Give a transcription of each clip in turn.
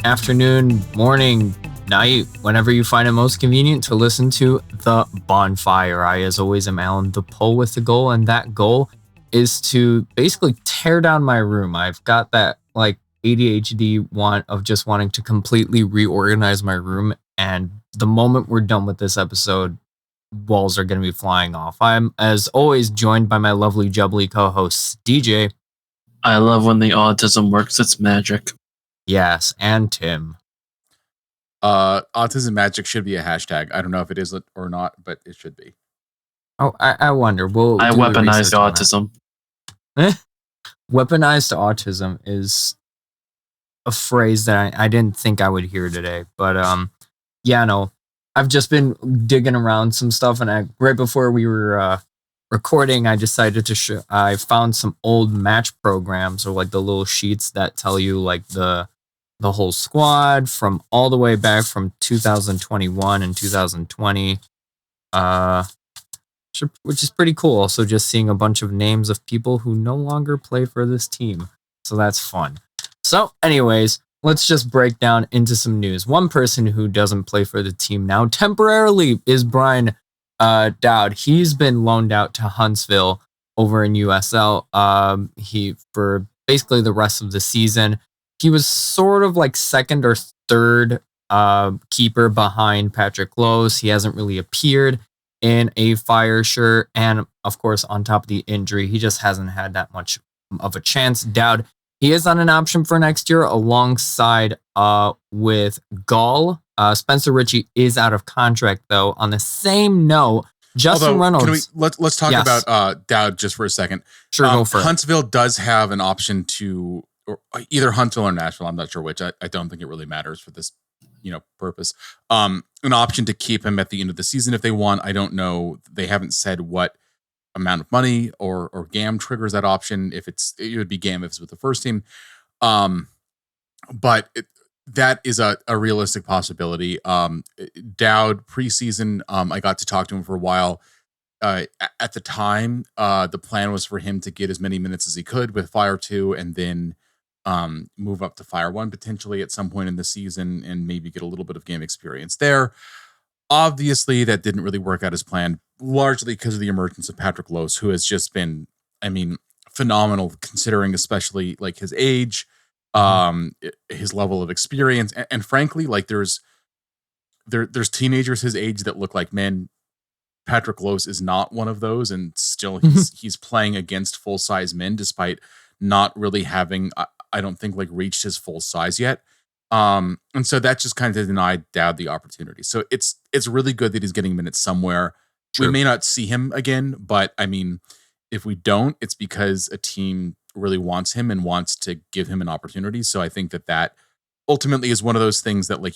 afternoon, morning, night, whenever you find it most convenient to listen to the Bonfire. I, as always, am Alan, the Poe with the goal, and that goal is to basically tear down my room. I've got that like ADHD want of just wanting to completely reorganize my room, and the moment we're done with this episode, walls are going to be flying off. I'm, as always, joined by my lovely jubbly co-hosts, DJ. I love when the autism works its magic. Yes, and Tim. Autism magic should be a hashtag. I don't know if it is or not, but it should be. Oh, I wonder. I weaponized autism. Weaponized autism is a phrase that I didn't think I would hear today. But I've just been digging around some stuff, and right before we were recording, I decided to I found some old match programs, or like the little sheets that tell you like the whole squad from all the way back from 2021 and 2020, which is pretty cool. Also, just seeing a bunch of names of people who no longer play for this team, so that's fun. So anyways, let's just break down into some news. One person who doesn't play for the team now temporarily is Brian Dowd. He's been loaned out to Huntsville over in USL. He for basically the rest of the season. He was sort of like second or third keeper behind Patrick Lowe's. He hasn't really appeared in a Fire shirt, and of course, on top of the injury, he just hasn't had that much of a chance. Dowd, he is on an option for next year alongside with Gall. Spencer Ritchie is out of contract, though. On the same note, Justin Reynolds. Let's talk about Dowd just for a second. Sure, go for it. Huntsville does have an option to, or either Huntsville or Nashville. I'm not sure which. I don't think it really matters for this, purpose. An option to keep him at the end of the season if they want. I don't know. They haven't said what amount of money or GAM triggers that option. If it would be GAM if it's with the first team. But that is a realistic possibility. Dowd preseason, I got to talk to him for a while. At the time, the plan was for him to get as many minutes as he could with Fire 2 and then move up to Fire 1 potentially at some point in the season and maybe get a little bit of game experience there. Obviously, that didn't really work out as planned, largely because of the emergence of Patrick Lowe's, who has just been, phenomenal considering especially like his age, his level of experience, and frankly, like there's teenagers his age that look like men. Patrick Lowe's is not one of those, and still he's playing against full size men despite not really having, I don't think, like reached his full size yet. And so that just kind of denied Dowd the opportunity. So it's really good that he's getting minutes somewhere. True. We may not see him again, but if we don't, it's because a team really wants him and wants to give him an opportunity. So I think that ultimately is one of those things that like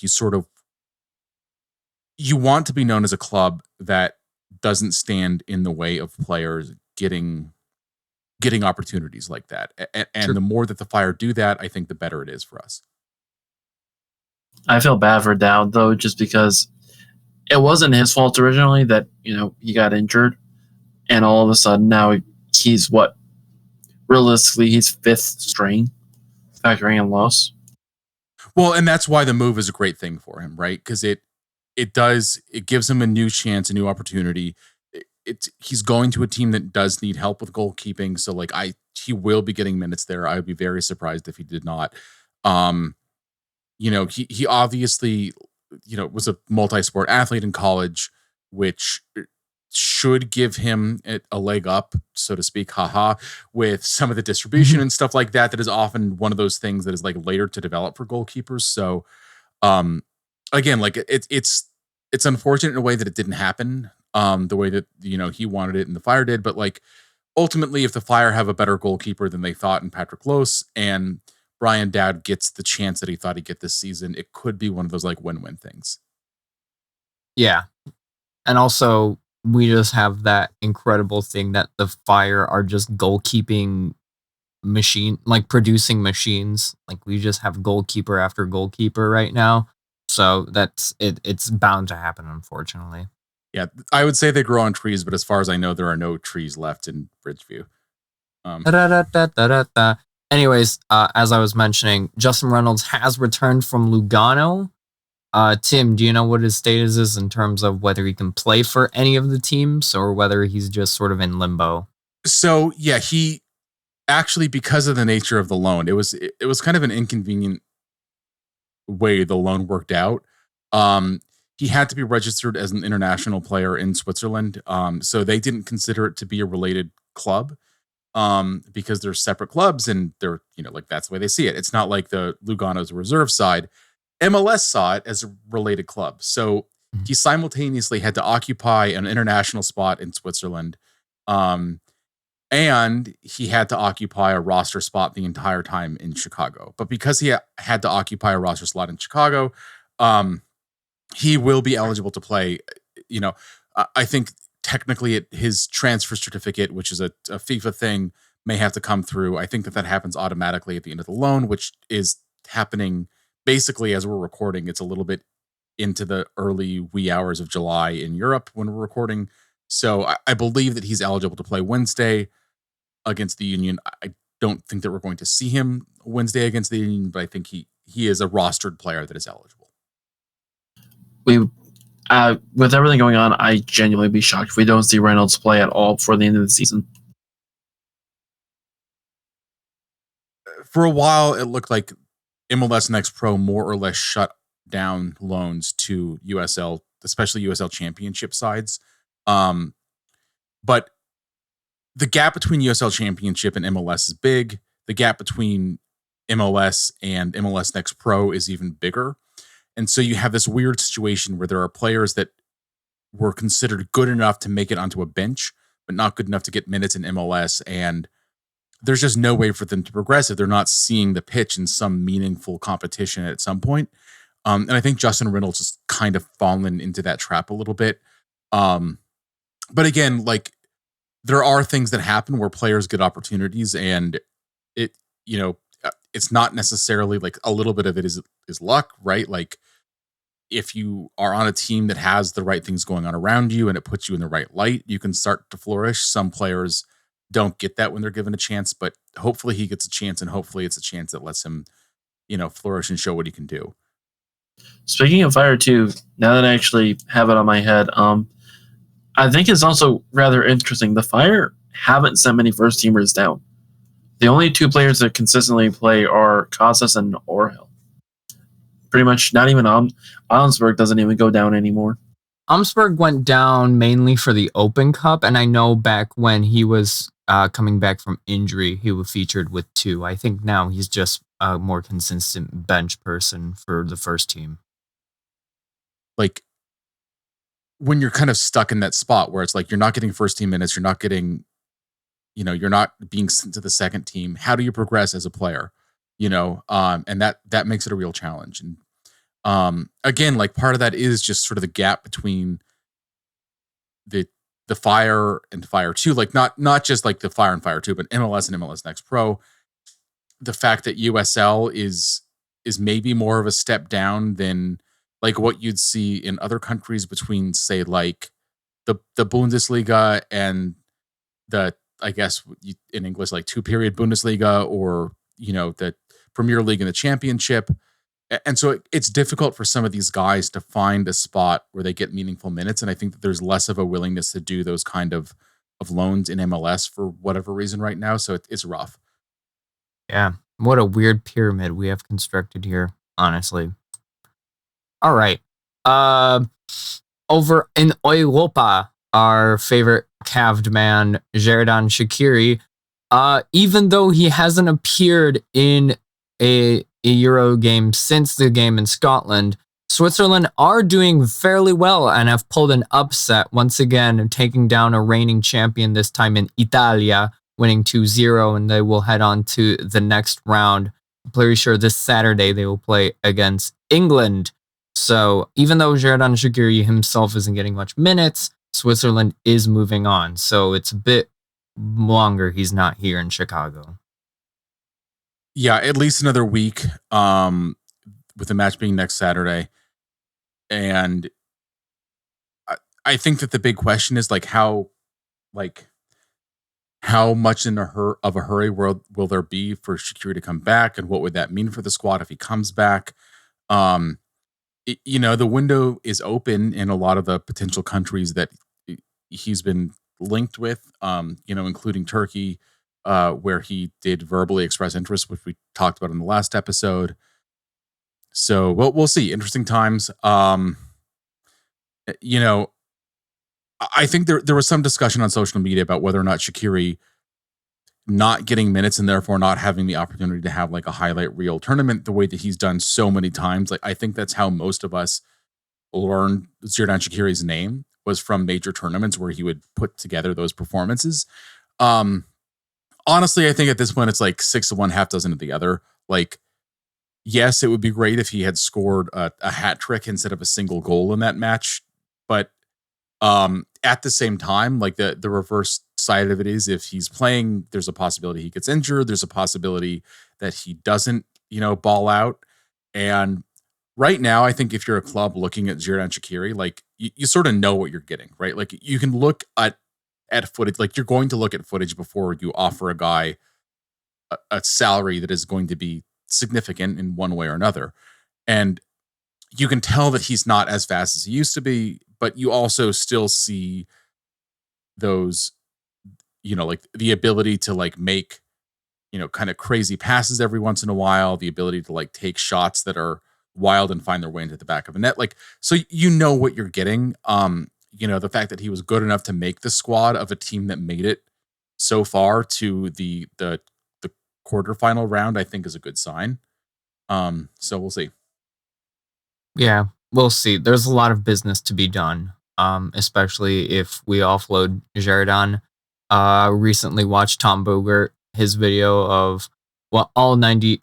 you want to be known as a club that doesn't stand in the way of players getting opportunities like that. And Sure. The more that the Fire do that, I think the better it is for us. I feel bad for Dowd though, just because it wasn't his fault originally that, he got injured, and all of a sudden now he's realistically, he's fifth string, factoring in loss. Well, and that's why the move is a great thing for him, right? Because it gives him a new chance, a new opportunity. He's going to a team that does need help with goalkeeping, so like he will be getting minutes there. I would be very surprised if he did not. He obviously, was a multi-sport athlete in college, which should give him a leg up, so to speak, with some of the distribution and stuff like that. That is often one of those things that is like later to develop for goalkeepers. So, again, like it's unfortunate in a way that it didn't happen the way that he wanted it and the Fire did. But like ultimately, if the Fire have a better goalkeeper than they thought in Patrick Lowe's, and Brian Dowd gets the chance that he thought he'd get this season, it could be one of those like win-win things. Yeah, and also, we just have that incredible thing that the Fire are just goalkeeping producing machines. Like we just have goalkeeper after goalkeeper right now. So that's it. It's bound to happen, unfortunately. Yeah, I would say they grow on trees, but as far as I know, there are no trees left in Bridgeview. anyways, as I was mentioning, Justin Reynolds has returned from Lugano. Tim, do you know what his status is in terms of whether he can play for any of the teams or whether he's just sort of in limbo? So yeah, he actually, because of the nature of the loan, it was kind of an inconvenient way the loan worked out. He had to be registered as an international player in Switzerland. So they didn't consider it to be a related club. Because they're separate clubs and they're, like that's the way they see it. It's not like the Lugano's reserve side. MLS saw it as a related club. So he simultaneously had to occupy an international spot in Switzerland. And he had to occupy a roster spot the entire time in Chicago. But because he had to occupy a roster slot in Chicago, he will be eligible to play. I think technically his transfer certificate, which is a FIFA thing, may have to come through. I think that happens automatically at the end of the loan, which is happening basically as we're recording. It's a little bit into the early wee hours of July in Europe when we're recording. So I believe that he's eligible to play Wednesday against the Union. I don't think that we're going to see him Wednesday against the Union, but I think he is a rostered player that is eligible. With everything going on, I genuinely be shocked if we don't see Reynolds play at all before the end of the season. For a while, it looked like MLS Next Pro more or less shut down loans to USL, especially USL Championship sides. But the gap between USL Championship and MLS is big. The gap between MLS and MLS Next Pro is even bigger. And so you have this weird situation where there are players that were considered good enough to make it onto a bench, but not good enough to get minutes in MLS. And there's just no way for them to progress if they're not seeing the pitch in some meaningful competition at some point. And I think Justin Reynolds has kind of fallen into that trap a little bit. But again, like there are things that happen where players get opportunities, and it's not necessarily like a little bit of it is luck, right? Like if you are on a team that has the right things going on around you and it puts you in the right light, you can start to flourish. Some players don't get that when they're given a chance, but hopefully he gets a chance, and hopefully it's a chance that lets him, flourish and show what he can do. Speaking of Fire 2, now that I actually have it on my head, I think it's also rather interesting. The Fire haven't sent many first teamers down. The only two players that consistently play are Casas and Orhel. Pretty much not even Allensburg doesn't even go down anymore. Allensburg went down mainly for the Open Cup, and I know back when he was coming back from injury, he was featured with 2. I think now he's just a more consistent bench person for the first team. Like when you're kind of stuck in that spot where it's like you're not getting first team minutes, you're not getting, you're not being sent to the second team. How do you progress as a player? And that makes it a real challenge. And again, like part of that is just sort of the gap between the Fire and Fire 2, like not just like the Fire and Fire 2, but MLS and MLS Next Pro. The fact that USL is maybe more of a step down than like what you'd see in other countries between, say, like the Bundesliga and the, I guess in English, like 2-period Bundesliga, or the Premier League and the Championship. And so it's difficult for some of these guys to find a spot where they get meaningful minutes. And I think that there's less of a willingness to do those kind of loans in MLS for whatever reason right now. So it's rough. Yeah. What a weird pyramid we have constructed here, honestly. All right. Over in Europa, our favorite calved man, Xherdan Shaqiri, even though he hasn't appeared in a Euro game since the game in Scotland, Switzerland are doing fairly well and have pulled an upset once again, taking down a reigning champion, this time in Italia, winning 2-0, and they will head on to the next round. I'm pretty sure this Saturday they will play against England. So even though Xherdan Shaqiri himself isn't getting much minutes, Switzerland is moving on. So it's a bit longer he's not here in Chicago. Yeah, at least another week, with the match being next Saturday. And I think that the big question is like how, like how much of a hurry will there be for Shaqiri to come back, and what would that mean for the squad if he comes back? The window is open in a lot of the potential countries that he's been linked with, including Turkey, where he did verbally express interest, which we talked about in the last episode. So we'll see. Interesting times. I think there was some discussion on social media about whether or not Shaqiri not getting minutes and therefore not having the opportunity to have like a highlight reel tournament the way that he's done so many times. Like, I think that's how most of us learned Xherdan Shaqiri's name, was from major tournaments where he would put together those performances. Honestly, I think at this point it's like 6 of one, half dozen of the other. Like, yes, it would be great if he had scored a hat trick instead of a single goal in that match. But at the same time, like the reverse side of it is, if he's playing, there's a possibility he gets injured. There's a possibility that he doesn't, ball out. And right now, I think if you're a club looking at Xherdan Shaqiri, like you sort of know what you're getting, right? Like you can look at footage, like you're going to look at footage before you offer a guy a salary that is going to be significant in one way or another. And you can tell that he's not as fast as he used to be, but you also still see those, like the ability to like make, kind of crazy passes every once in a while, the ability to like take shots that are wild and find their way into the back of a net. Like, so what you're getting. The fact that he was good enough to make the squad of a team that made it so far to the quarterfinal round, I think is a good sign. So we'll see. Yeah, we'll see. There's a lot of business to be done, especially if we offload Xherdan. Recently watched Tom Bogert, his video of what all 29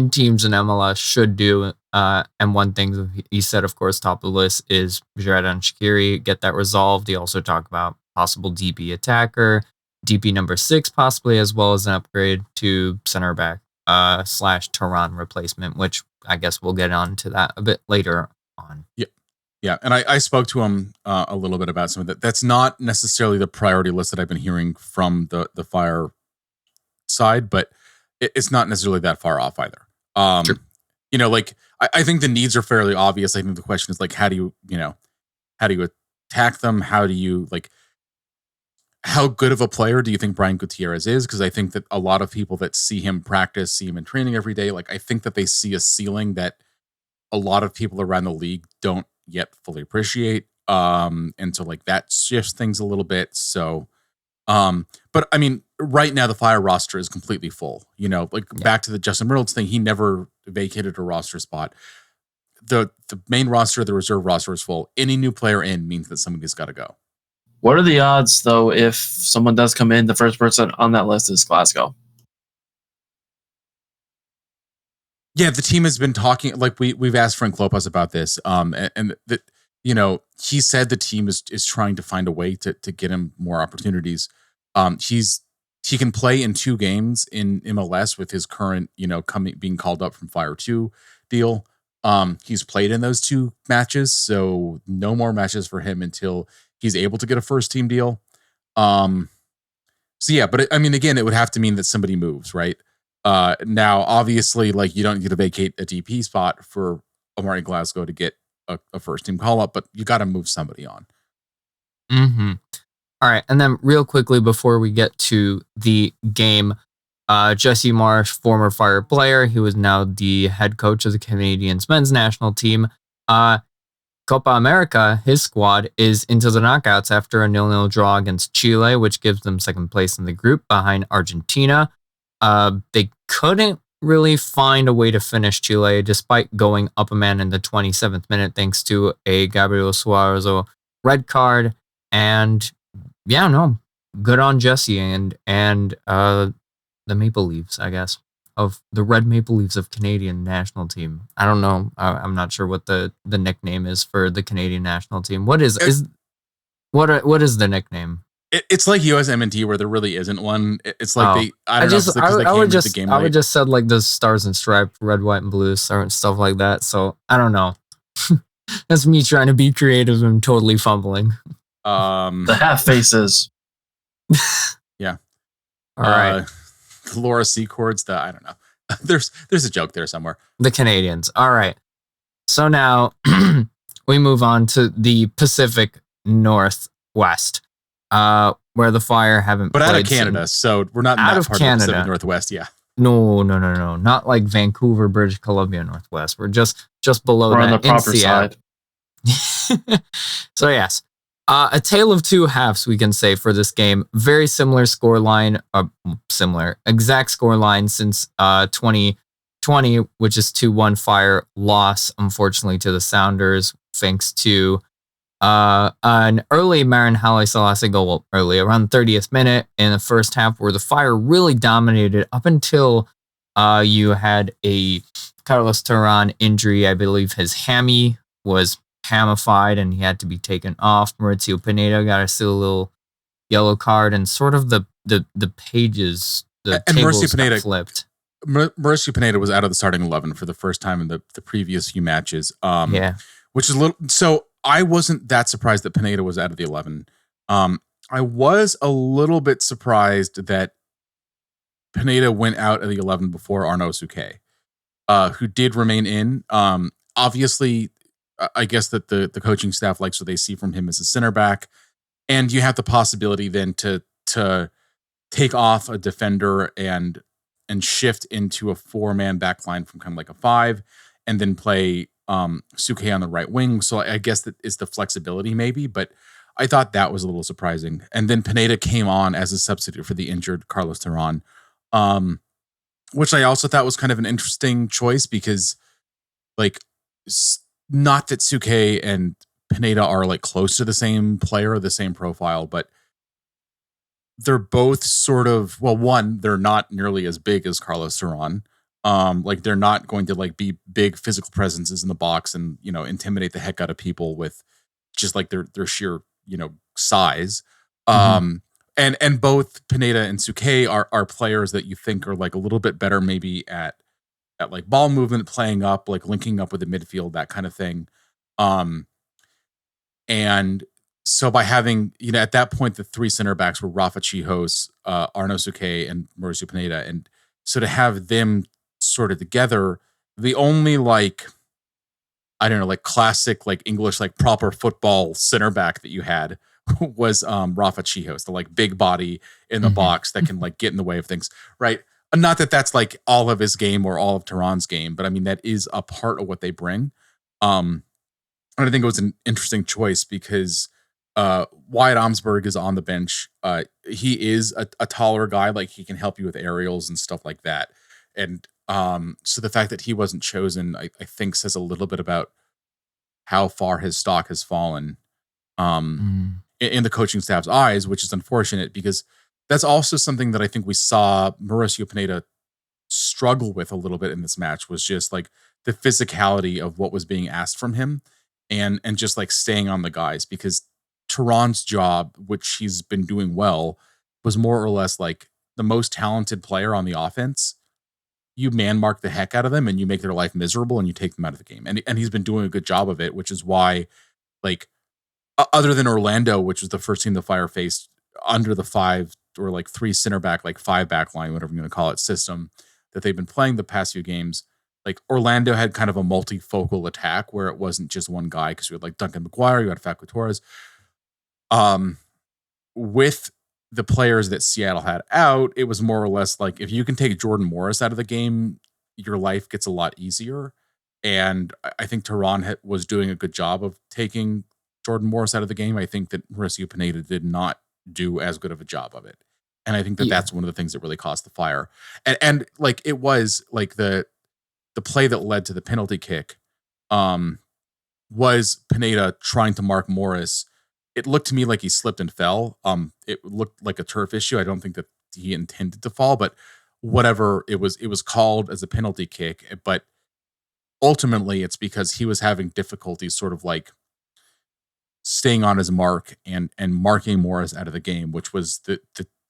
teams in MLS should do. And one thing he said, of course, top of the list is Xherdan Shaqiri, get that resolved. He also talked about possible DP attacker, DP number 6 possibly, as well as an upgrade to center back / Teran replacement, which I guess we'll get on to that a bit later on. Yeah, and I spoke to him a little bit about some of that. That's not necessarily the priority list that I've been hearing from the Fire side, but it's not necessarily that far off either. Sure. I think the needs are fairly obvious. I think the question is like, how do you attack them? How do you how good of a player do you think Brian Gutierrez is? Because I think that a lot of people that see him practice, see him in training every day, I think that they see a ceiling that a lot of people around the league don't yet fully appreciate. And so that shifts things a little bit. So, but I mean, right now the Fire roster is completely full. Back to the Justin Mertz thing, he never vacated a roster spot. The main roster, the reserve roster is full. Any new player in means that somebody's got to go. What are the odds, though, if someone does come in, the first person on that list is Glasgow? Yeah, the team has been talking, we've asked Frank Lopez about this, and that, he said the team is trying to find a way to get him more opportunities. He can play in 2 games in MLS with his current, being called up from Fire 2 deal. He's played in those 2 matches, so no more matches for him until he's able to get a first team deal. So yeah, but I mean, again, it would have to mean that somebody moves, right? Now, obviously, you don't need to vacate a DP spot for Omari Glasgow to get a first team call up, but you got to move somebody on. Mm-hmm. All right. And then real quickly before we get to the game, Jesse Marsh, former Fire player, he was now the head coach of the Canadiens men's national team. Copa America, his squad, is into the knockouts after a 0-0 draw against Chile, which gives them second place in the group behind Argentina. They couldn't really find a way to finish Chile despite going up a man in the 27th minute thanks to a Gabriel Suarez red card. And yeah, no, good on Jesse and the Maple Leafs, I guess, of the Red Maple Leafs of Canadian national team. I don't know. I'm not sure what the nickname is for the Canadian national team. What is the nickname? It's like USMNT where there really isn't one. It's like I would just said the Stars and Stripes, red, white, and blue, stuff like that. So I don't know. That's me trying to be creative and totally fumbling. The half faces. Yeah. All right. The Laura Secords, I don't know. There's a joke there somewhere. The Canadians. All right. So now we move on to the Pacific Northwest, where the Fire haven't But out of played Canada, so we're not in out that of part of the Canada. Pacific Northwest. Yeah. No. Not like Vancouver, British Columbia, Northwest. We're just below We're that on the in proper Seattle. side. So yes, a tale of two halves, we can say, for this game. Very similar scoreline, exact scoreline since 2020, which is 2-1 Fire loss, unfortunately, to the Sounders, thanks to an early Marin Haile Selassie goal, early around the 30th minute in the first half, where the Fire really dominated up until you had a Carlos Teran injury. I believe his hammy was hamified and he had to be taken off. Mauricio Pineda got a still little yellow card, and sort of the pages, the And tables Mauricio Pineda got flipped. Mauricio Pineda was out of the starting 11 for the first time in the previous few matches. Yeah. Which is a little. So I wasn't that surprised that Pineda was out of the 11. I was a little bit surprised that Pineda went out of the 11 before Arnaud Souquet, who did remain in. Obviously, I guess that the coaching staff likes what they see from him as a center back, and you have the possibility then to take off a defender and shift into a 4-man back line from kind of like a 5, and then play Souquet on the right wing. So I guess that is the flexibility maybe, but I thought that was a little surprising. And then Pineda came on as a substitute for the injured Carlos Teran, which I also thought was kind of an interesting choice because, like, not that Souquet and Pineda are like close to the same player, the same profile, but they're both sort of, well, one, they're not nearly as big as Carlos Teran. Like they're not going to like be big physical presences in the box and, you know, intimidate the heck out of people with just like their sheer, you know, size. And both Pineda and Souquet are players that you think are like a little bit better maybe at like ball movement, playing up, like linking up with the midfield, that kind of thing. And so by having, you know, at that point, the 3 center backs were Rafa Chihos, Arnaud Souquet, and Mauricio Pineda. And so to have them sort of together, the only like, I don't know, like classic, like English, like proper football center back that you had was Rafa Chihos, the like big body in the box that can like get in the way of things, right? Not that that's like all of his game or all of Tehran's game, but I mean, that is a part of what they bring. And I think it was an interesting choice because Wyatt Omsberg is on the bench. He is a taller guy, like he can help you with aerials and stuff like that. And so the fact that he wasn't chosen, I think says a little bit about how far his stock has fallen in the coaching staff's eyes, which is unfortunate because that's also something that I think we saw Mauricio Pineda struggle with a little bit in this match, was just like the physicality of what was being asked from him and just like staying on the guys, because Tehran's job, which he's been doing well, was more or less like the most talented player on the offense. You man mark the heck out of them and you make their life miserable and you take them out of the game. And he's been doing a good job of it, which is why, like, other than Orlando, which was the first team the Fire faced under the 5 or like 3 center back, like 5 back line, whatever you're going to call it, system that they've been playing the past few games, like Orlando had kind of a multifocal attack where it wasn't just one guy, because you had like Duncan McGuire, you had Facu Torres. With the players that Seattle had out, it was more or less like if you can take Jordan Morris out of the game, your life gets a lot easier. And I think Teran was doing a good job of taking Jordan Morris out of the game. I think that Mauricio Pineda did not do as good of a job of it. And I think that that's one of the things that really cost the Fire. And like it was like the play that led to the penalty kick was Pineda trying to mark Morris. It looked to me like he slipped and fell. It looked like a turf issue. I don't think that he intended to fall, but whatever, it was called as a penalty kick. But ultimately, it's because he was having difficulty sort of like staying on his mark and marking Morris out of the game, which was the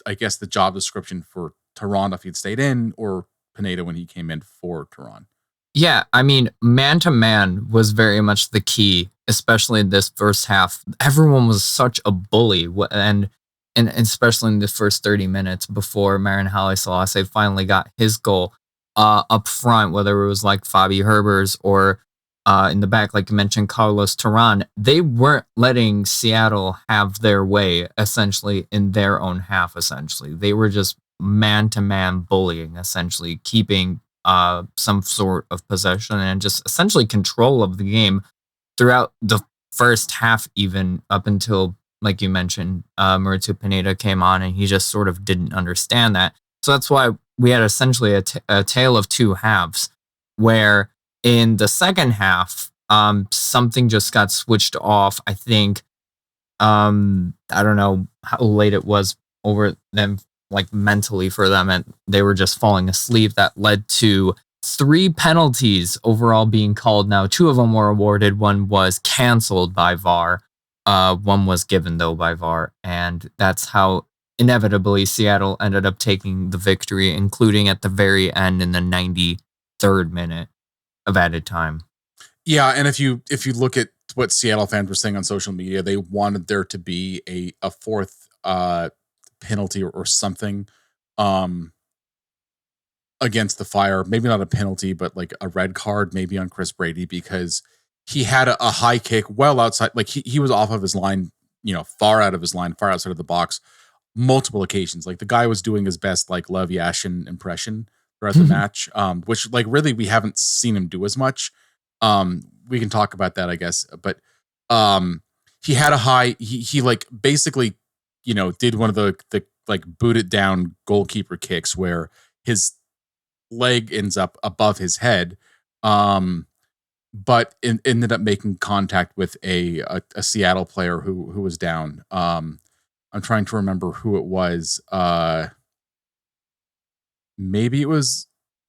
I guess the job description for Teran if he'd stayed in, or Pineda when he came in for Teran. Yeah, I mean, man-to-man was very much the key, especially in this first half. Everyone was such a bully, and and especially in the first 30 minutes before Marin Haile Selassie finally got his goal up front, whether it was like Fabi Herbers or in the back, like you mentioned, Carlos Teran, they weren't letting Seattle have their way essentially in their own half. Essentially, they were just man-to-man bullying, essentially keeping some sort of possession and just essentially control of the game throughout the first half, even up until, like you mentioned, Mauricio Pineda came on and he just sort of didn't understand that. So that's why we had essentially a tale of two halves, where in the second half, something just got switched off. I think, I don't know how late it was over them, like mentally for them, and they were just falling asleep. That led to 3 penalties overall being called. Now, 2 of them were awarded. One was canceled by VAR. One was given, though, by VAR. And that's how inevitably Seattle ended up taking the victory, including at the very end in the 93rd minute of added time. Yeah, and if you look at what Seattle fans were saying on social media, they wanted there to be a fourth penalty or something against the Fire. Maybe not a penalty, but like a red card maybe on Chris Brady, because he had a high kick well outside. Like he was off of his line, far out of his line, far outside of the box, multiple occasions. Like the guy was doing his best like Lev Yashin impression throughout the match, which like really we haven't seen him do as much. We can talk about that, I guess, but he had a high. He like basically, did one of the like booted down goalkeeper kicks where his leg ends up above his head, but ended up making contact with a Seattle player who was down. I'm trying to remember who it was. Maybe it was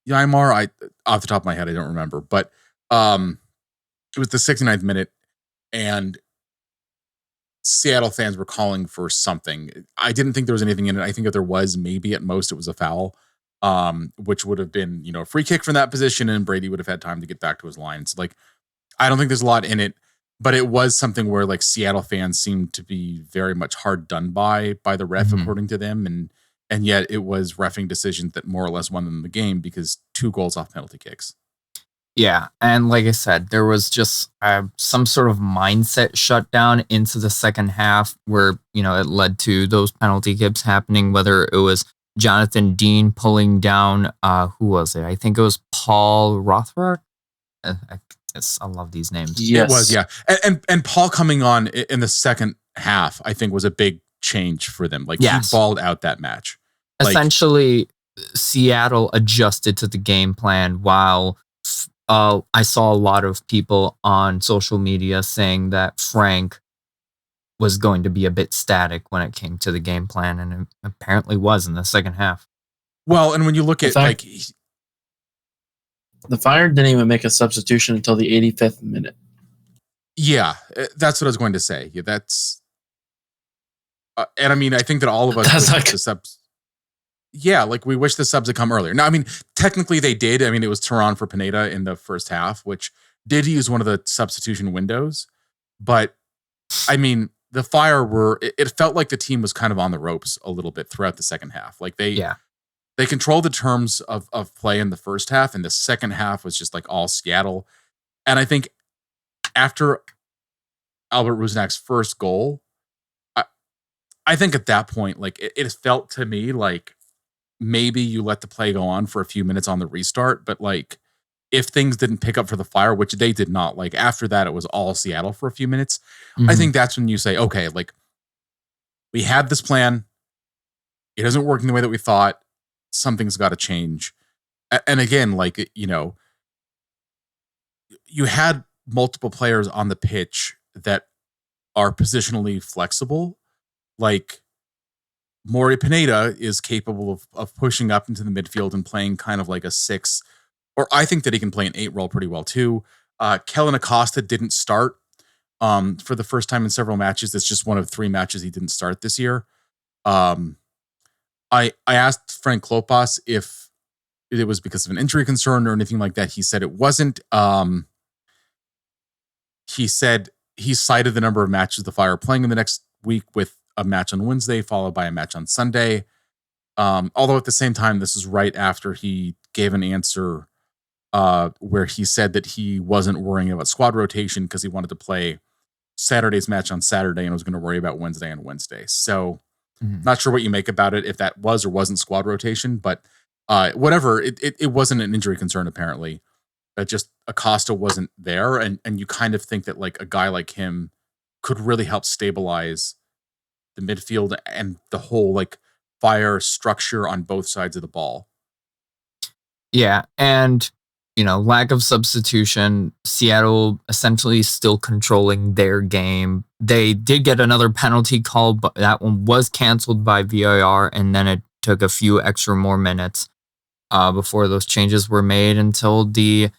Ymar. Off the top of my head, I don't remember, but it was the 69th minute, and Seattle fans were calling for something. I didn't think there was anything in it. I think if there was, maybe at most it was a foul, which would have been, a free kick from that position, and Brady would have had time to get back to his line. So, like, I don't think there's a lot in it, but it was something where, like, Seattle fans seemed to be very much hard done by the ref, according to them, and yet it was reffing decisions that more or less won them the game because 2 goals off penalty kicks. Yeah, and like I said, there was just some sort of mindset shutdown into the second half where, it led to those penalty kicks happening, whether it was Jonathan Dean pulling down, who was it? I think it was Paul Rothrock. I love these names. Yes. It was, yeah. And Paul coming on in the second half, I think, was a big change for them. Like, yes. He balled out that match. Essentially, Seattle adjusted to the game plan while... I saw a lot of people on social media saying that Frank was going to be a bit static when it came to the game plan, and it apparently was in the second half. Well, and when you look at the Fire didn't even make a substitution until the 85th minute. Yeah, that's what I was going to say. Yeah, that's and I mean, I think that all of us the subs. Yeah, like we wish the subs had come earlier. Now, I mean, technically they did. I mean, it was Teran for Pineda in the first half, which did use one of the substitution windows. But, I mean, the Fire it felt like the team was kind of on the ropes a little bit throughout the second half. Like they controlled the terms of play in the first half, and the second half was just like all Seattle. And I think after Albert Rusnak's first goal, I think at that point, like it felt to me like maybe you let the play go on for a few minutes on the restart, but like if things didn't pick up for the Fire, which they did not, like after that, it was all Seattle for a few minutes. I think that's when you say, okay, like we had this plan. It isn't working the way that we thought. Something's got to change. And again, like, you had multiple players on the pitch that are positionally flexible. Like, Maury Pineda is capable of pushing up into the midfield and playing kind of like a 6, or I think that he can play an 8 role pretty well too. Kellen Acosta didn't start for the first time in several matches. It's just one of 3 matches he didn't start this year. I asked Frank Klopas if it was because of an injury concern or anything like that. He said it wasn't. He said he cited the number of matches the Fire are playing in the next week with a match on Wednesday, followed by a match on Sunday. Although at the same time, this is right after he gave an answer where he said that he wasn't worrying about squad rotation because he wanted to play Saturday's match on Saturday and was going to worry about Wednesday on Wednesday. So not sure what you make about it, if that was or wasn't squad rotation, but whatever, it wasn't an injury concern apparently. Just Acosta wasn't there, and you kind of think that like a guy like him could really help stabilize the midfield and the whole like fire structure on both sides of the ball. Yeah, and lack of substitution, Seattle essentially still controlling their game. They did get another penalty call, but that one was canceled by VAR, and then it took a few more minutes before those changes were made until the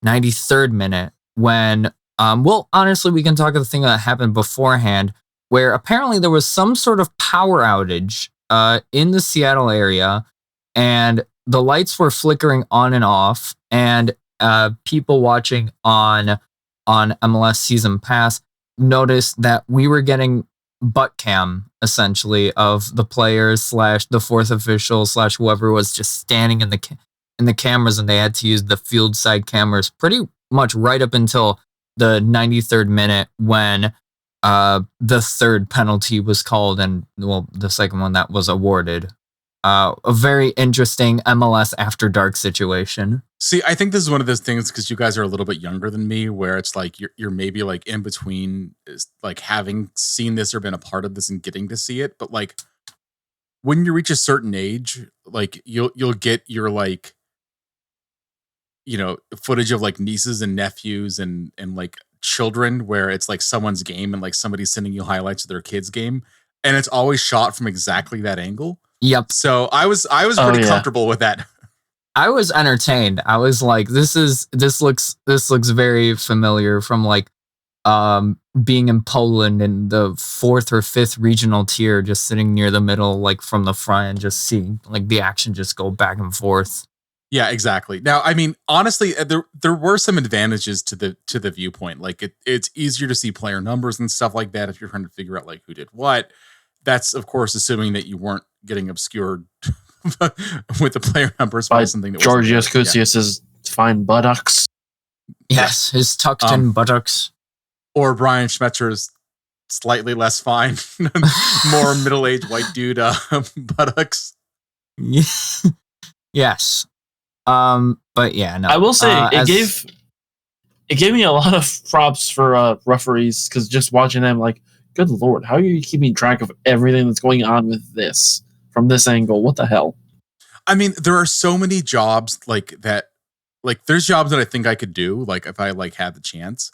93rd minute when, honestly, we can talk of the thing that happened beforehand, where apparently there was some sort of power outage in the Seattle area, and the lights were flickering on and off, and people watching on MLS Season Pass noticed that we were getting butt cam, essentially, of the players / the fourth official / whoever was just standing in the cameras, and they had to use the field side cameras pretty much right up until the 93rd minute when the third penalty was called, and the second one that was awarded. A very interesting MLS After Dark situation. See, I think this is one of those things because you guys are a little bit younger than me, where it's like you're maybe like in between, is like having seen this or been a part of this and getting to see it. But like when you reach a certain age, like you'll get your like footage of like nieces and nephews and like children where it's like someone's game and like somebody's sending you highlights of their kid's game, and it's always shot from exactly that angle. Yep. So I was pretty comfortable with that. I was entertained. I was like, this looks very familiar from like being in Poland in the 4th or 5th regional tier, just sitting near the middle, like from the front, and just seeing like the action just go back and forth. Yeah, exactly. Now, I mean, honestly, there were some advantages to the viewpoint. Like it's easier to see player numbers and stuff like that if you're trying to figure out like who did what. That's of course assuming that you weren't getting obscured with the player numbers by something that Georgios Koutsias' fine buttocks. Yes, his tucked in buttocks. Or Brian Schmetzer's slightly less fine, more middle-aged white dude buttocks. Yes. But yeah, no. I will say it gave me a lot of props for referees, because just watching them, like, good Lord, how are you keeping track of everything that's going on with this from this angle? What the hell? I mean, there are so many jobs like that. Like, there's jobs that I think I could do, like if I like had the chance,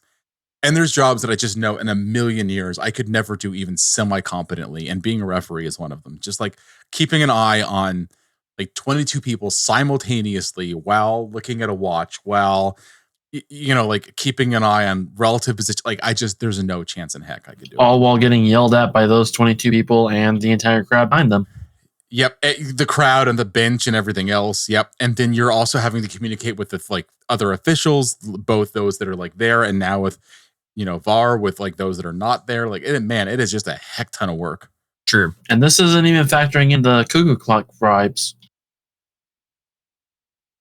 and there's jobs that I just know in a million years I could never do even semi-competently. And being a referee is one of them. Just like keeping an eye on like 22 people simultaneously while looking at a watch, while like keeping an eye on relative position. Like there's no chance in heck I could do it. All while getting yelled at by those 22 people and the entire crowd behind them. Yep. The crowd and the bench and everything else. Yep. And then you're also having to communicate with the like other officials, both those that are like there and now with, VAR, with like those that are not there. Like, man, it is just a heck ton of work. True. And this isn't even factoring in the cuckoo clock vibes.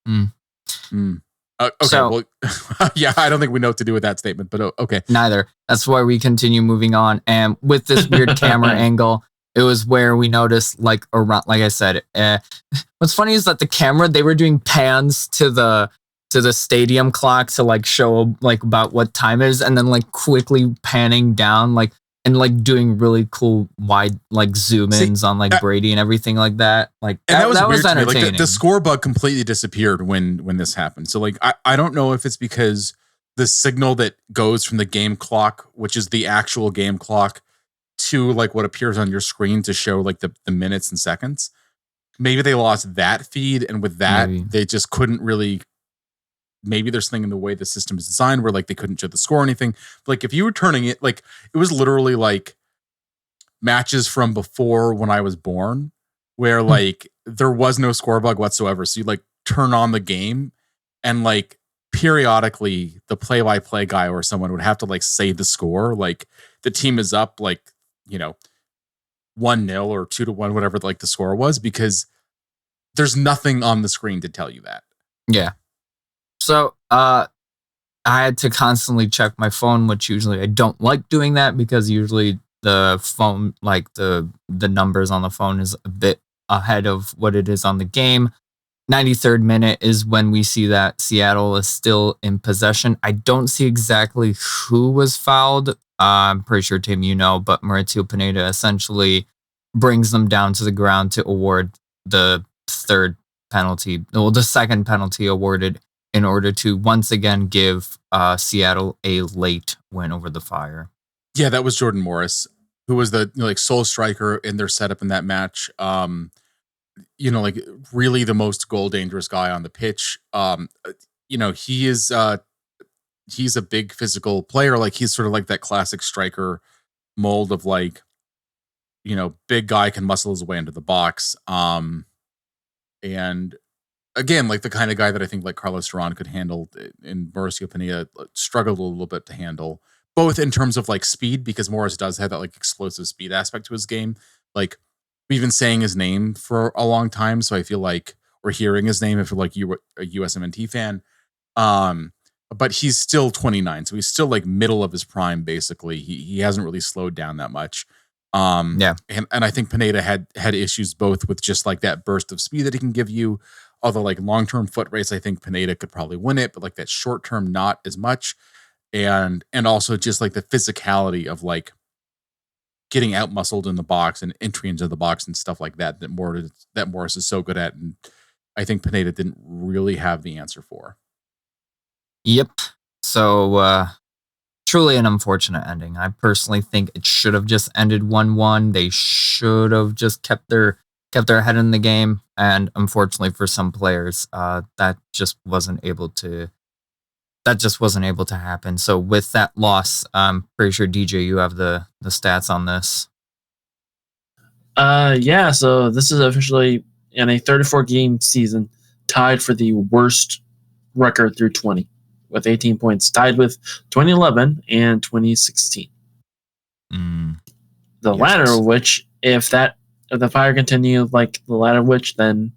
Okay, so, well, yeah, I don't think we know what to do with that statement, but okay. Neither. That's why we continue moving on. And with this weird camera angle, it was where we noticed, like, around, like I said, what's funny is that the camera, they were doing pans to the stadium clock to like show like about what time it is, and then like quickly panning down, like, and like doing really cool wide like zoom ins on like Brady and everything like that. Like that was entertaining. Like the score bug completely disappeared when this happened. So like I don't know if it's because the signal that goes from the game clock, which is the actual game clock, to like what appears on your screen to show like the minutes and seconds. Maybe they lost that feed, and with that they just couldn't really. Maybe there's something in the way the system is designed where like they couldn't show the score or anything. But, like if you were turning it, like it was literally like matches from before when I was born, where like there was no score bug whatsoever. So you like turn on the game, and like periodically the play-by-play guy or someone would have to like say the score, like the team is up, like 1-0 or 2-1, whatever like the score was, because there's nothing on the screen to tell you that. Yeah. So I had to constantly check my phone, which usually I don't like doing that because usually the phone, like the numbers on the phone is a bit ahead of what it is on the game. 93rd minute is when we see that Seattle is still in possession. I don't see exactly who was fouled. I'm pretty sure, Tim, you know, but Mauricio Pineda essentially brings them down to the ground to award the second penalty awarded in order to once again give Seattle a late win over the Fire. Yeah, that was Jordan Morris, who was the sole striker in their setup in that match. Really the most goal dangerous guy on the pitch. He is he's a big physical player. Like he's sort of like that classic striker mold of big guy can muscle his way into the box. And again, like the kind of guy that I think like Carlos Teran could handle, and Mauricio Pineda struggled a little bit to handle, both in terms of like speed, because Morris does have that like explosive speed aspect to his game. Like we've been saying his name for a long time, so I feel like we're hearing his name if you're like you a USMNT fan. But he's still 29, so he's still like middle of his prime. Basically, he hasn't really slowed down that much. And I think Pineda had issues both with just like that burst of speed that he can give you. Although like long-term foot race, I think Pineda could probably win it, but like that short-term, not as much. And also just like the physicality of like getting out muscled in the box and entry into the box and stuff like that Morris is so good at. And I think Pineda didn't really have the answer for. Yep. So truly an unfortunate ending. I personally think it should have just ended 1-1. They should have just kept their head in the game. And unfortunately for some players, that just wasn't able to happen. So with that loss, I'm pretty sure DJ, you have the stats on this. Yeah, so this is officially in a 34 game season, tied for the worst record through 20 with 18 points, tied with 2011 and 2016. The latter of which, if the Fire continue like the latter of which, then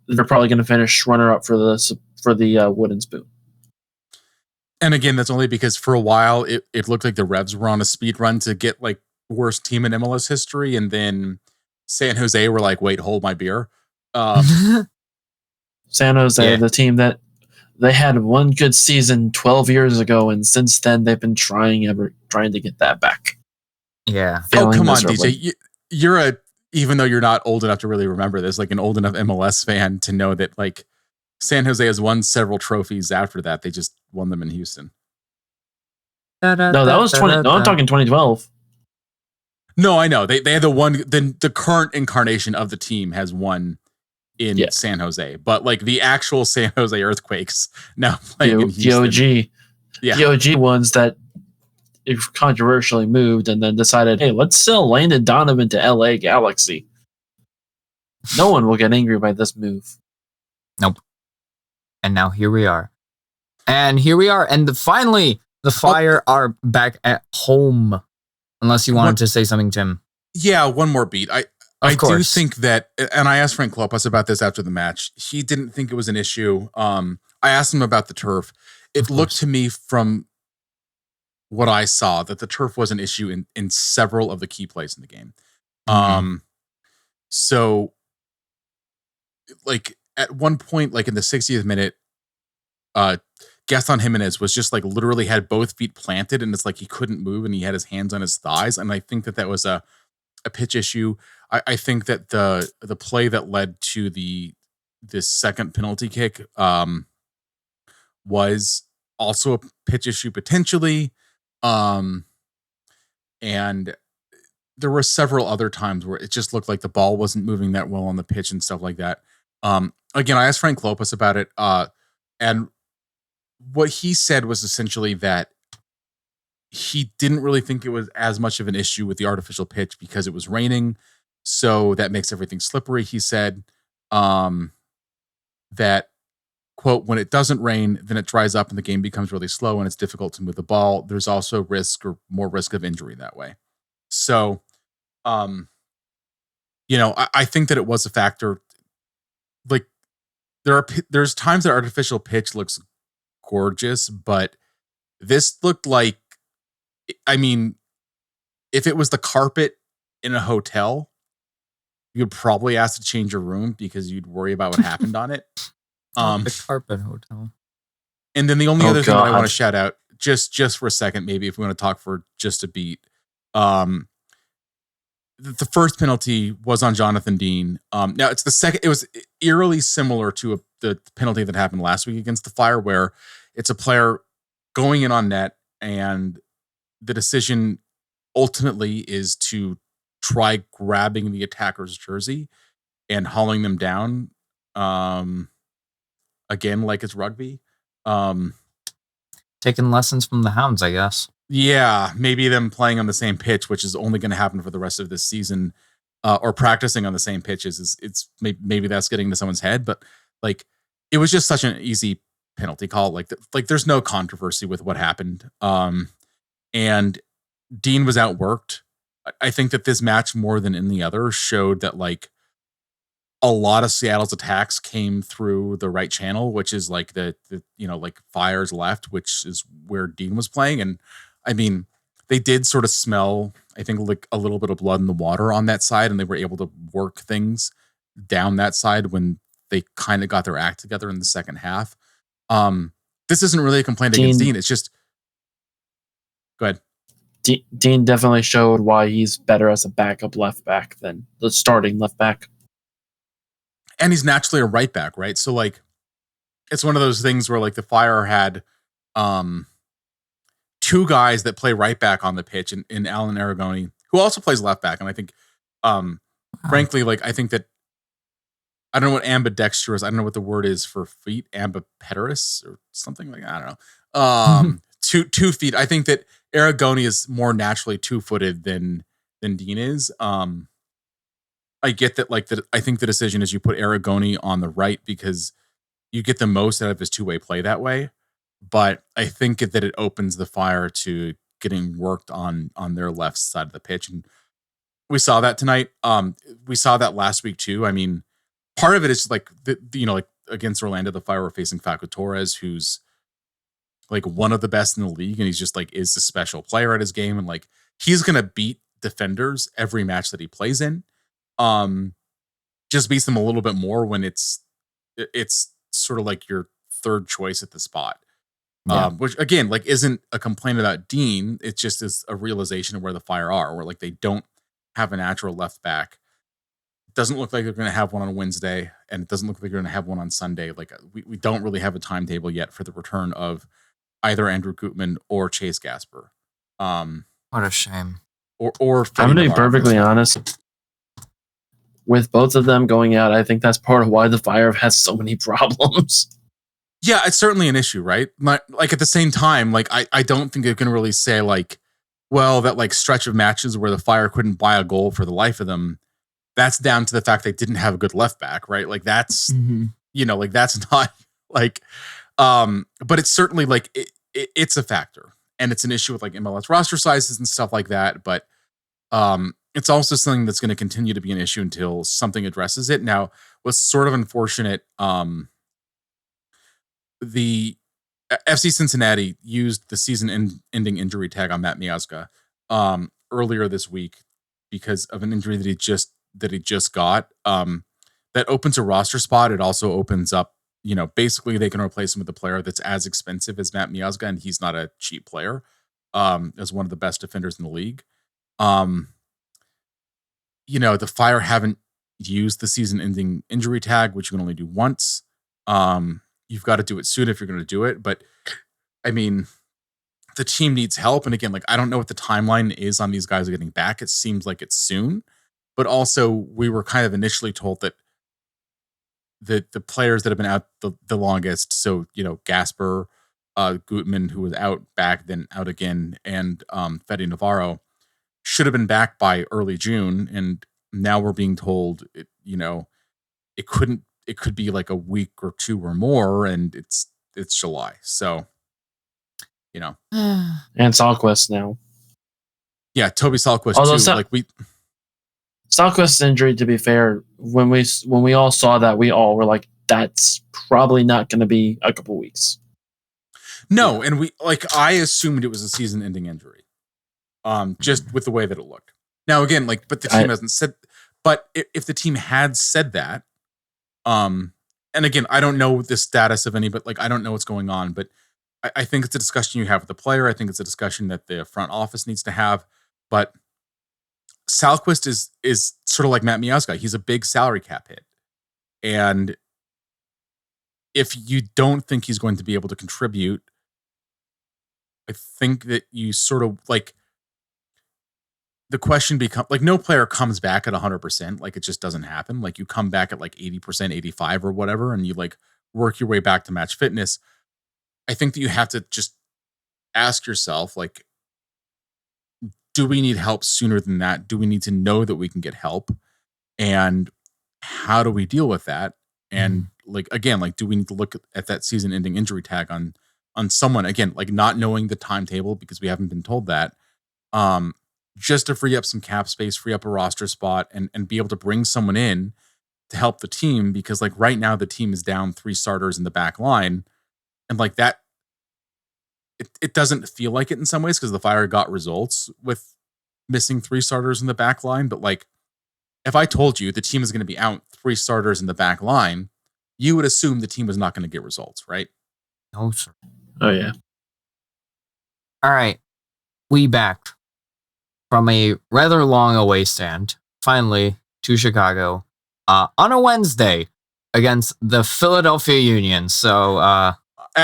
they're probably going to finish runner up for the wooden spoon. And again, that's only because for a while it looked like the Revs were on a speed run to get like worst team in MLS history, and then San Jose were like, "Wait, hold my beer." San Jose, the team that they had one good season 12 years ago, and since then they've been trying to get that back. Yeah. Oh, come on, DJ. You're even though you're not old enough to really remember this, like an old enough MLS fan to know that like San Jose has won several trophies after that. They just won them in Houston. No, that was 20. No, I'm talking 2012. No, I know. They had the current incarnation of the team has won in San Jose, but like the actual San Jose Earthquakes now playing in Houston. The OG ones that controversially moved and then decided, hey, let's sell Landon Donovan to LA Galaxy. No one will get angry by this move. Nope. And now here we are. And finally the Fire are back at home. Unless you wanted to say something, Tim. Yeah, one more beat. I do think that, and I asked Frank Klopas about this after the match. He didn't think it was an issue. I asked him about the turf. It looked to me from what I saw that the turf was an issue in several of the key plays in the game. So like at one point, like in the 60th minute, Gaston Jimenez was just like literally had both feet planted, and it's like he couldn't move and he had his hands on his thighs. And I think that was a pitch issue. I think that the play that led to this second penalty kick was also a pitch issue potentially. And there were several other times where it just looked like the ball wasn't moving that well on the pitch and stuff like that. Again, I asked Frank Klopas about it, and what he said was essentially that he didn't really think it was as much of an issue with the artificial pitch because it was raining. So that makes everything slippery. He said that, quote, when it doesn't rain, then it dries up and the game becomes really slow and it's difficult to move the ball. There's also more risk of injury that way. So I think that it was a factor. Like there's times that artificial pitch looks gorgeous, but this looked like, I mean, if it was the carpet in a hotel, you'd probably ask to change your room because you'd worry about what happened on it. The carpet hotel. And then the only other thing that I want to shout out, just for a second, maybe if we want to talk for just a beat, the first penalty was on Jonathan Dean. Now it's the second. It was eerily similar to the penalty that happened last week against the Fire, where it's a player going in on net, and the decision ultimately is to try grabbing the attacker's jersey and hauling them down. Again, like it's rugby. Taking lessons from the Hounds, I guess. Yeah, maybe them playing on the same pitch, which is only going to happen for the rest of this season, or practicing on the same pitches. It's maybe that's getting to someone's head, but like it was just such an easy penalty call. Like there's no controversy with what happened. And Dean was outworked. I think that this match more than any other showed that like a lot of Seattle's attacks came through the right channel, which is like the like Fire's left, which is where Dean was playing. And I mean, they did sort of smell, I think, like a little bit of blood in the water on that side, and they were able to work things down that side when they kind of got their act together in the second half. This isn't really a complaint against Dean. It's just, go ahead. Dean definitely showed why he's better as a backup left back than the starting left back. And he's naturally a right back, right? So like, it's one of those things where like the Fire had two guys that play right back on the pitch in Alan Aragoni, who also plays left back. And I think, frankly, like I think that, I don't know what ambidextrous, I don't know what the word is for feet, ambipedalous or something like that. I don't know. 2 feet. I think that Aragoni is more naturally 2-footed than Dean is. I get that, like that. I think the decision is you put Aragoni on the right because you get the most out of his two-way play that way. But I think that it opens the Fire to getting worked on their left side of the pitch, and we saw that tonight. We saw that last week too. I mean, part of it is like like against Orlando, the Fire were facing Facu Torres, who's like one of the best in the league, and he's just like is a special player at his game, and like he's gonna beat defenders every match that he plays in. Just beats them a little bit more when it's sort of like your third choice at the spot. Yeah. Which again, like isn't a complaint about Dean. It just is a realization of where the Fire are, where like they don't have a natural left back. It doesn't look like they're going to have one on Wednesday, and it doesn't look like they're going to have one on Sunday. Like we don't really have a timetable yet for the return of either Andrew Gutman or Chase Gasper. What a shame. Or I'm going to be perfectly honest. With both of them going out, I think that's part of why the Fire has so many problems. Yeah, it's certainly an issue, right? Like at the same time, like I don't think you can really say like, well, that like stretch of matches where the Fire couldn't buy a goal for the life of them, that's down to the fact they didn't have a good left back, right? Like that's like that's not like, but it's certainly like it's a factor, and it's an issue with like MLS roster sizes and stuff like that. But it's also something that's going to continue to be an issue until something addresses it. Now, what's sort of unfortunate, the FC Cincinnati used the season-ending injury tag on Matt Miazga earlier this week because of an injury that he just got. That opens a roster spot. It also opens up, basically they can replace him with a player that's as expensive as Matt Miazga, and he's not a cheap player. As one of the best defenders in the league. The Fire haven't used the season-ending injury tag, which you can only do once. You've got to do it soon if you're going to do it. But I mean, the team needs help. And again, like, I don't know what the timeline is on these guys getting back. It seems like it's soon, but also we were kind of initially told that the players that have been out the longest. So, Gasper, Gutman, who was out back, then out again, and Fede Navarro should have been back by early June. And now we're being told, it could be like a week or two or more, and it's July. So, and Salquist now. Yeah, Toby Salquist too. Stalquist's injury, to be fair, when we all saw that, we all were like, that's probably not going to be a couple weeks. No, and I assumed it was a season-ending injury, just with the way that it looked. Now again, but the team hasn't said. But if the team had said that, and again, I don't know the status of any, but I don't know what's going on. But I think it's a discussion you have with the player. I think it's a discussion that the front office needs to have. But Salquist is sort of like Matt Miazga. He's a big salary cap hit, and if you don't think he's going to be able to contribute, I think that you sort of the question becomes no player comes back at 100%. It just doesn't happen. You come back at 80%, 85 or whatever, and you work your way back to match fitness. I think that you have to just ask yourself, do we need help sooner than that? Do we need to know that we can get help? And how do we deal with that? And again, do we need to look at that season-ending injury tag on someone, again, not knowing the timetable because we haven't been told that, just to free up some cap space, free up a roster spot, and be able to bring someone in to help the team, because right now the team is down 3 starters in the back line, and that it doesn't feel like it in some ways because the Fire got results with missing 3 starters in the back line. But if I told you the team is going to be out 3 starters in the back line, you would assume the team was not going to get results, right? No, sir. Oh, yeah. All right. We back from a rather long away stand, finally, to Chicago on a Wednesday against the Philadelphia Union. So,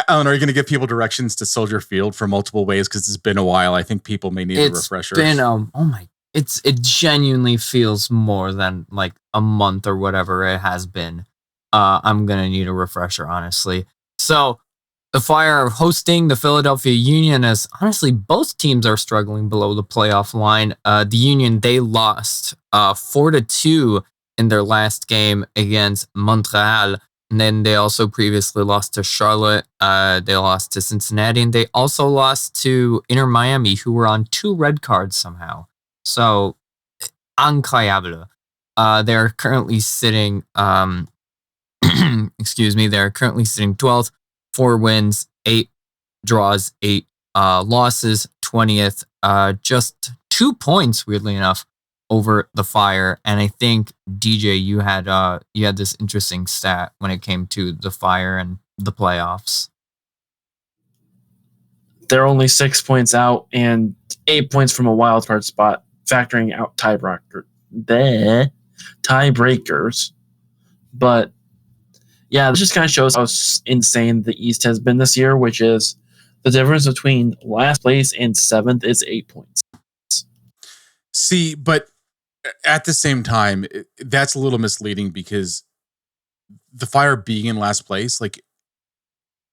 Alan, are you going to give people directions to Soldier Field for multiple ways? Because it's been a while. I think people may need a refresher. It genuinely feels more than a month or whatever it has been. I'm going to need a refresher, honestly. So, the Fire are hosting the Philadelphia Union, as honestly both teams are struggling below the playoff line. The Union, they lost 4-2 in their last game against Montreal. And then they also previously lost to Charlotte. They lost to Cincinnati, and they also lost to Inter Miami, who were on 2 red cards somehow. So, incroyable. They're currently sitting, they're currently sitting 12th. 4 wins, 8 draws, 8 losses, 20th. Just 2 points, weirdly enough, over the Fire. And I think DJ, you had this interesting stat when it came to the Fire and the playoffs. They're only 6 points out and 8 points from a wild card spot, factoring out tiebreakers. But yeah, this just kind of shows how insane the East has been this year, which is the difference between last place and 7th is 8 points. See, but at the same time, that's a little misleading because the Fire being in last place,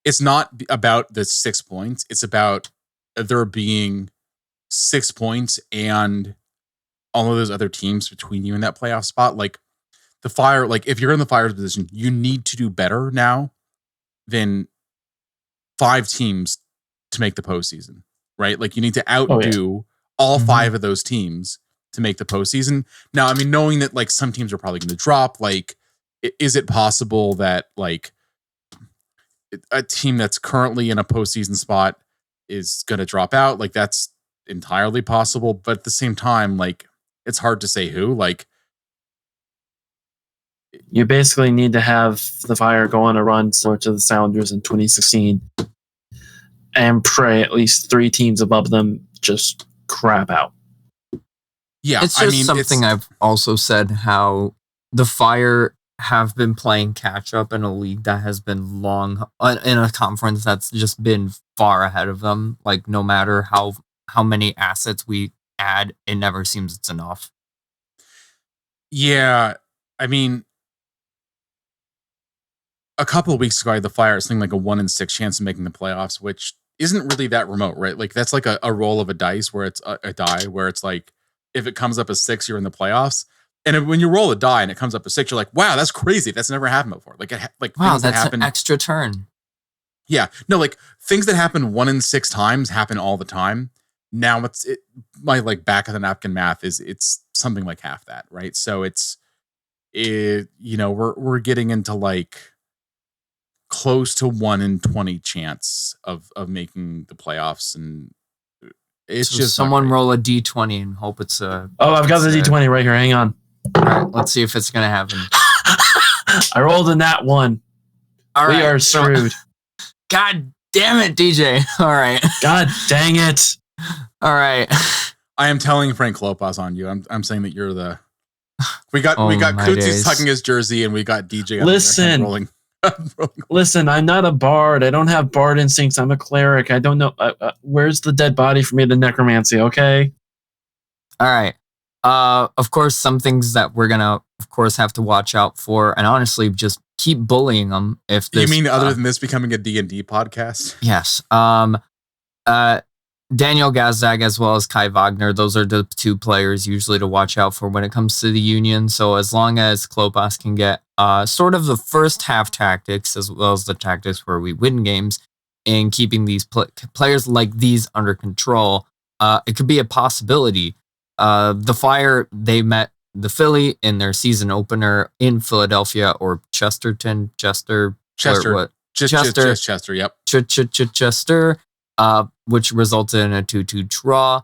it's not about the 6 points. It's about there being 6 points and all of those other teams between you in that playoff spot. The Fire, if you're in the Fire's position, you need to do better now than 5 teams to make the postseason, right? You need to outdo all 5 of those teams to make the postseason. Now, I mean, knowing that some teams are probably going to drop, is it possible that a team that's currently in a postseason spot is going to drop out? That's entirely possible. But at the same time, it's hard to say who. You basically need to have the Fire go on a run similar to the Sounders in 2016 and pray at least 3 teams above them just crap out. Yeah, it's just something I've also said, how the Fire have been playing catch up in a league that has been long, in a conference that's just been far ahead of them. No matter how many assets we add, it never seems it's enough. Yeah, I mean, a couple of weeks ago, the Fire is something like a 1 in 6 chance of making the playoffs, which isn't really that remote, right? That's a roll of a dice where it's a die where it's if it comes up as 6, you're in the playoffs. And when you roll a die and it comes up as 6, you're like, wow, that's crazy. That's never happened before. Wow, that's an extra turn. Yeah, no, things that happen 1 in 6 times happen all the time. Now my back of the napkin math is it's something like half that, right? So we're getting into like close to 1 in 20 chance of making the playoffs, and it's So just someone roll a d20 and hope it's a. Oh, I've got the D20 right here. Hang on. All right, let's see if it's gonna happen. I rolled in that one. All right, we are screwed. God damn it, DJ. All right. God dang it. All right. I am telling Frank Lopez on you. I'm saying that you're the. We got Oh, Kutzi's tucking his jersey, and we got DJ. Listen. Rolling. Listen, I'm not a bard. I don't have bard instincts. I'm a cleric. I don't know. Where's the dead body for me to necromancy? Okay. All right. Of course, some things that we're gonna, of course, have to watch out for, and honestly, just keep bullying them. If this, you mean other than this becoming a D&D podcast? Yes. Daniel Gazdag as well as Kai Wagner. Those are the two players usually to watch out for when it comes to the Union. So as long as Klopas can get sort of the first half tactics as well as the tactics where we win games and keeping these players like these under control, it could be a possibility. The Fire, they met the Philly in their season opener in Philadelphia or Chesterton, Chester, Chester, yep. Chester, which resulted in a 2-2 draw.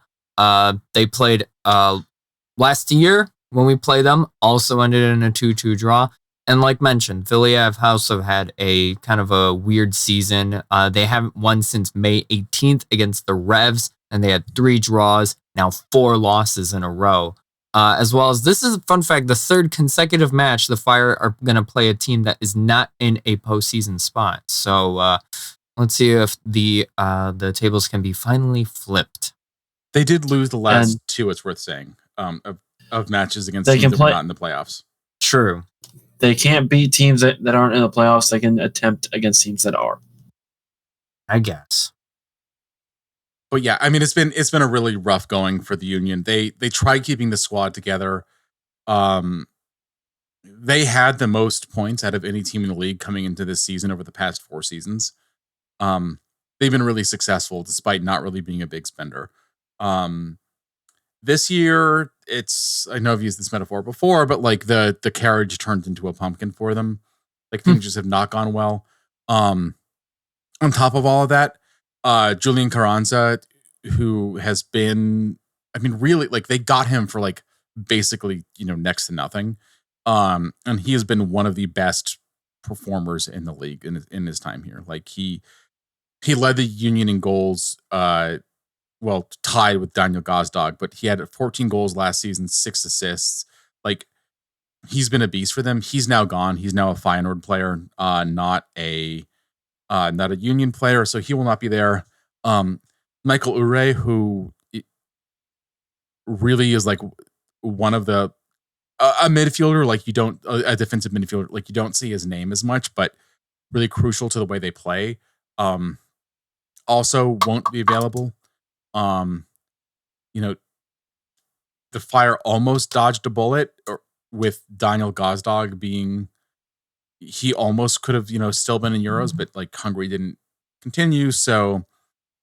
They played last year when we played them, also ended in a 2-2 draw. And like mentioned, Philly have had a kind of a weird season. They haven't won since May 18th against the Revs, and they had 3 draws, now 4 losses in a row. As well as, this is a fun fact, the 3rd consecutive match, the Fire are going to play a team that is not in a postseason spot. So let's see if the tables can be finally flipped. They did lose the last 2, it's worth saying, of matches against teams that were not in the playoffs. True. They can't beat teams that aren't in the playoffs. They can attempt against teams that are. I guess. But yeah, I mean, it's been a really rough going for the Union. They tried keeping the squad together. They had the most points out of any team in the league coming into this season over the past 4 seasons. They've been really successful despite not really being a big spender. This year, I know I've used this metaphor before, but like the carriage turned into a pumpkin for them. Like things just have not gone well. On top of all of that, Julian Carranza, who has been, I mean, really, like they got him for like basically, next to nothing. And he has been one of the best performers in the league in his time here. Like he led the Union in goals, tied with Daniel Gazdag, but he had 14 goals last season, 6 assists. Like he's been a beast for them. He's now gone. He's now a Feyenoord player, not a Union player, so he will not be there. Michael Ure, who really is like one of the a midfielder, like a defensive midfielder, like you don't see his name as much, but really crucial to the way they play. Also won't be available. The Fire almost dodged a bullet with Daniel Gazdag being. He almost could have, still been in Euros, but like Hungary didn't continue. So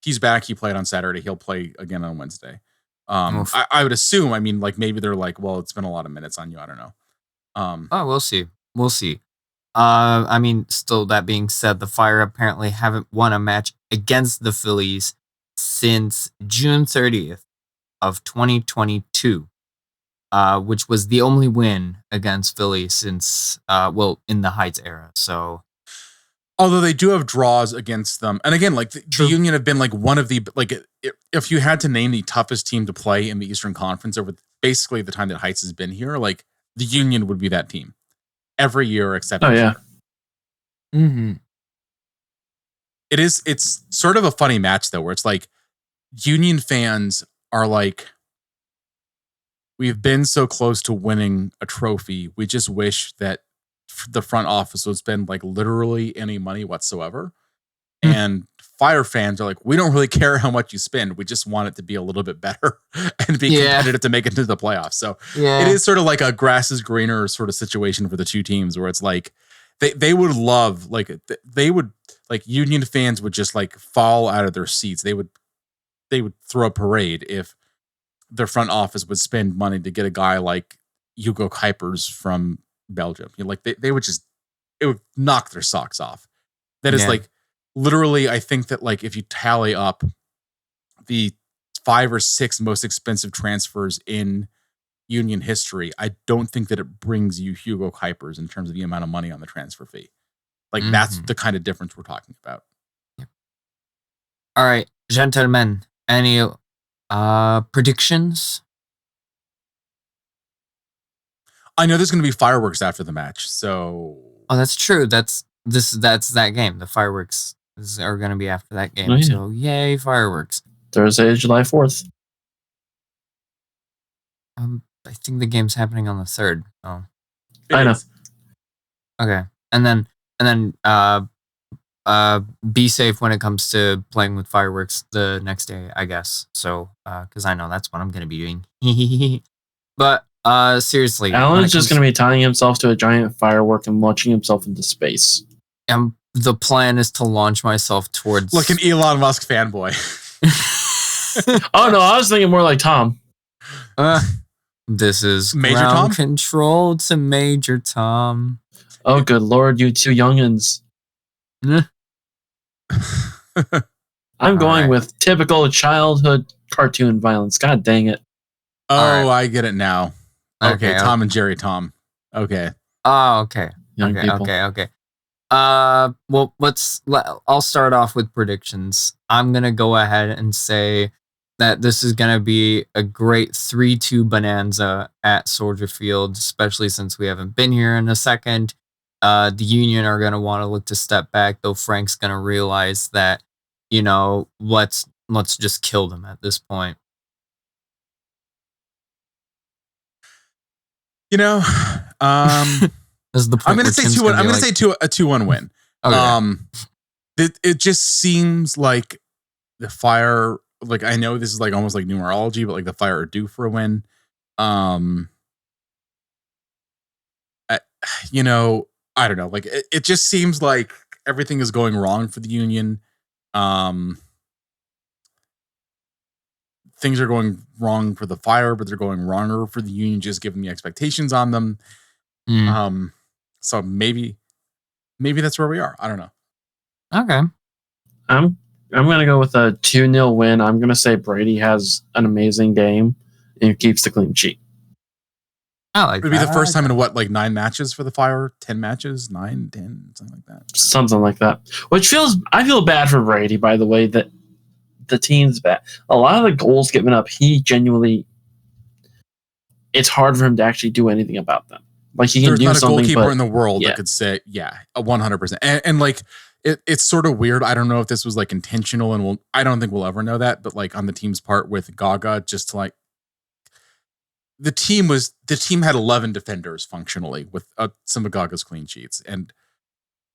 he's back. He played on Saturday. He'll play again on Wednesday. I would assume, I mean, like maybe they're like, well, it's been a lot of minutes on you. I don't know. We'll see. We'll see. I mean, still that being said, the Fire apparently haven't won a match against the Phillies since June 30th of 2022. Which was the only win against Philly since, in the Heights era. So, although they do have draws against them, and again, like the Union have been like one of the if you had to name the toughest team to play in the Eastern Conference over basically the time that Heights has been here, like the Union would be that team every year except. Oh yeah. Mm-hmm. It's sort of a funny match though, where it's like Union fans are like, we've been so close to winning a trophy. We just wish that the front office would spend like literally any money whatsoever. And Fire fans are like, we don't really care how much you spend. We just want it to be a little bit better and be competitive to make it to the playoffs. So it is sort of like a grass is greener sort of situation for the two teams where it's like, they would love, like they would, like Union fans would just like fall out of their seats. They would throw a parade if their front office would spend money to get a guy like Hugo Kuipers from Belgium. Like they would just, it would knock their socks off. That is like literally, I think that like if you tally up the 5 or 6 most expensive transfers in Union history, I don't think that it brings you Hugo Kuipers in terms of the amount of money on the transfer fee. Like that's the kind of difference we're talking about. Yep. All right, gentlemen, any predictions? I know there's going to be fireworks after the match, so. Oh, that's true. That's that game. The fireworks are going to be after that game. Oh, yeah. So yay, fireworks! Thursday, July 4th. I think the game's happening on the 3rd. Oh, I know. Okay, and then be safe when it comes to playing with fireworks the next day, I guess. So, because I know that's what I'm going to be doing. But seriously, Alan's just going to be tying himself to a giant firework and launching himself into space. And the plan is to launch myself towards like an Elon Musk fanboy. Oh no, I was thinking more like Tom. This is Major ground Tom? control to Major Tom. Oh good lord, you two youngins. I'm going with typical childhood cartoon violence. God dang it. Oh, right. I get it now. Okay, Tom and Jerry Tom. Okay. Oh, okay. Young people. Okay. Well, I'll start off with predictions. I'm going to go ahead and say that this is going to be a great 3-2 bonanza at Soldier Field, especially since we haven't been here in a second. The Union are going to want to look to step back, though Frank's going to realize that, let's just kill them at this point. This is the point. I'm going to say 2-1. I'm going to say a 2-1 win. Okay. It just seems like the Fire. Like I know this is like almost like numerology, but like the Fire are due for a win. I don't know. Like it just seems like everything is going wrong for the Union. Things are going wrong for the Fire, but they're going wronger for the Union, just given the expectations on them. So maybe that's where we are. I don't know. Okay. I'm gonna go with a 2-0 win. I'm gonna say Brady has an amazing game and keeps the clean sheet. It'd be the first time in 9 matches for the Fire? 10 matches? 9, 10, something like that. Something like that. I feel bad for Brady, by the way, that the team's bad. A lot of the goals given up, it's hard for him to actually do anything about them. Like he can There's do not a something, goalkeeper in the world that could say, 100%. And like, it's sort of weird. I don't know if this was like intentional, and I don't think we'll ever know that. But like on the team's part with Gaga, just to like, the team had 11 defenders functionally with some of Gaga's clean sheets, and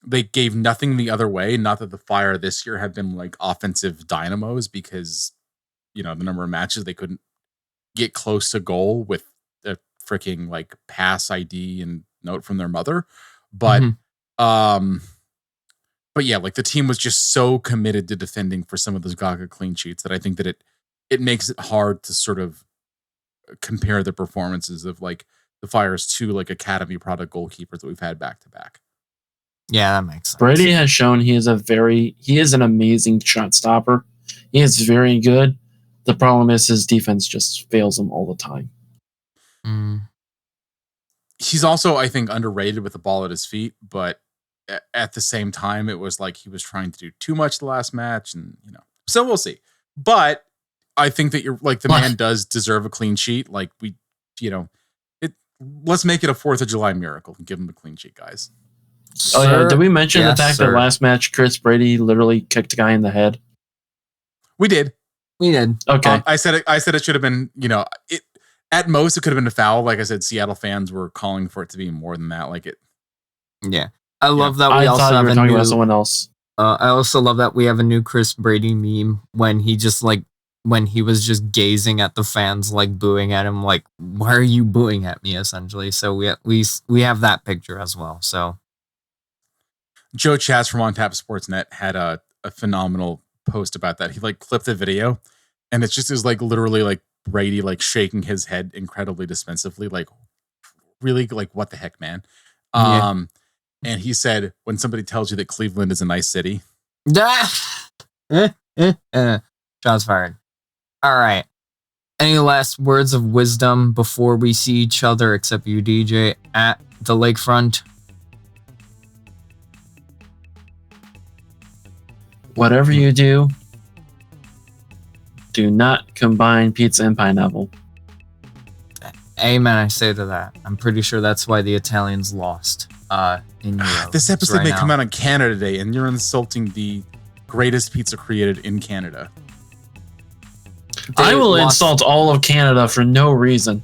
they gave nothing the other way. Not that the Fire this year have been like offensive dynamos, because the number of matches they couldn't get close to goal with a freaking like pass ID and note from their mother. But but yeah, like the team was just so committed to defending for some of those Gaga clean sheets that I think that it makes it hard to sort of compare the performances of like the Fire's 2 like academy product goalkeepers that we've had back to back. Yeah, that makes sense. Brady has shown he is an amazing shot stopper. He is very good. The problem is his defense just fails him all the time. He's also, I think, underrated with the ball at his feet, but at the same time, it was like he was trying to do too much the last match, and so we'll see. But I think that you're like the man does deserve a clean sheet. Like let's make it a 4th of July miracle and give him a clean sheet, guys. Oh yeah, did we mention the fact that last match Chris Brady literally kicked a guy in the head? We did. Okay. I said it should have been, at most it could have been a foul. Like I said, Seattle fans were calling for it to be more than that. Like it. Yeah. I love that we I also thought have you were talking about someone else. I also love that we have a new Chris Brady meme when he was just gazing at the fans, like booing at him, like, why are you booing at me, essentially? So we have that picture as well. So Joe Chaz from On Tap Sportsnet had a phenomenal post about that. He like clipped the video, and it's just his like literally like Brady like shaking his head incredibly dispensively, like really like what the heck, man. And he said, when somebody tells you that Cleveland is a nice city. Shots fired. All right. Any last words of wisdom before we see each other, except you, DJ, at the lakefront? Whatever you do not combine pizza and pineapple. Amen, I say to that. I'm pretty sure that's why the Italians lost in Europe. This episode may now. come out on Canada Day, and you're insulting the greatest pizza created in Canada. I will insult all of Canada for no reason.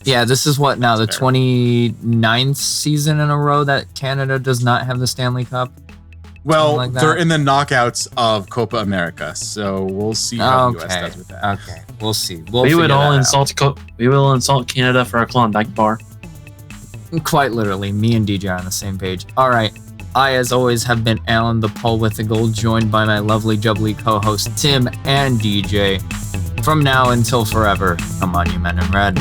Yeah, this is what now, the 29th season in a row that Canada does not have the Stanley Cup? Well, like they're in the knockouts of Copa America, so we'll see how the US does with that. Okay, we'll see. We will insult Canada for a Klondike bar. Quite literally, me and DJ are on the same page. All right, I, as always, have been Alan the Pole with the Gold, joined by my lovely jubbly co-host Tim and DJ. From now until forever, come on, you men in red.